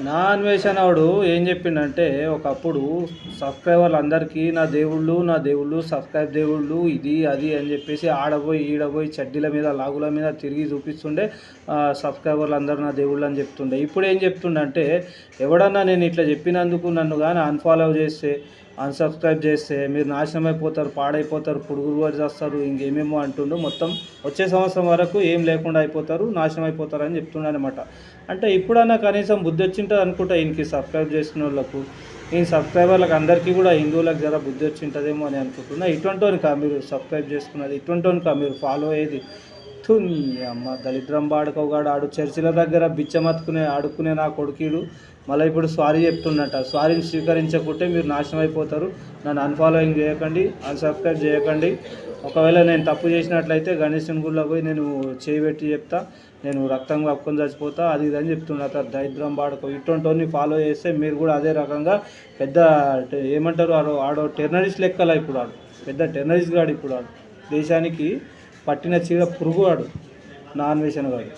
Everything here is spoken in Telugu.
నా అన్వేషణోడు ఏం చెప్పిండంటే ఒకప్పుడు సబ్స్క్రైబర్లు అందరికీ నా దేవుళ్ళు సబ్స్క్రైబ్ దేవుళ్ళు ఇది అది అని చెప్పేసి ఆడపోయి ఈడపోయి చడ్డీల మీద లాగుల మీద తిరిగి చూపిస్తుండే సబ్స్క్రైబర్లు అందరూ నా దేవుళ్ళు అని చెప్తుండే. ఇప్పుడు ఏం చెప్తుండంటే ఎవడన్నా నేను ఇట్లా చెప్పినందుకు నన్ను కానీ అన్ఫాలో చేస్తే అన్సబ్స్క్రైబ్ చేస్తే మీరు నాశనం అయిపోతారు, పాడైపోతారు, పురుగులు పడి చేస్తారు, ఇంకేమేమో అంటుండు. మొత్తం వచ్చే సంవత్సరం వరకు ఏం లేకుండా అయిపోతారు, నాశనం అయిపోతారు అని చెప్తున్నాడు అనమాట. అంటే ఇప్పుడన్నా కనీసం బుద్ధి వచ్చింటుంది అనుకుంటా ఈయనకి సబ్స్క్రైబ్ చేసిన వాళ్ళకు, ఈ సబ్స్క్రైబర్లకు అందరికీ కూడా హిందువులకు జర బుద్ధి వచ్చింటుందేమో అని అనుకుంటున్నా. ఇటువంటివనికా మీరు సబ్స్క్రైబ్ చేసుకున్నది, ఇటువంటివనికా మీరు ఫాలో అయ్యేది. నీ అమ్మ దరిద్రం బాడుకోగాడు ఆడు చర్చిల దగ్గర బిచ్చమత్తుకునే ఆడుకునే నా కొడుకీడు మళ్ళీ ఇప్పుడు సారీ చెప్తున్నట్ట. సారీని స్వీకరించకుంటే మీరు నాశనం అయిపోతారు, నన్ను అన్ఫాలోయింగ్ చేయకండి, అన్సబ్స్క్రైబ్ చేయకండి. ఒకవేళ నేను తప్పు చేసినట్లయితే గణేశుని గుళ్ళో పోయి నేను చేయబెట్టి చెప్తా, నేను రక్తం కప్పుకొని చచ్చిపోతా, అది ఇది అని చెప్తున్నా. దరిద్రం బాడుకో ఇటువంటి ఫాలో చేస్తే మీరు కూడా అదే రకంగా పెద్ద ఏమంటారు ఆడో టెర్రరిస్ట్ లెక్కల ఇప్పుడు ఆడు పెద్ద టెర్రరిస్ట్ గాడు ఇప్పుడు ఆడు దేశానికి పట్టిన చీడ పురుగు వాడు నా అన్వేషణ గాడు.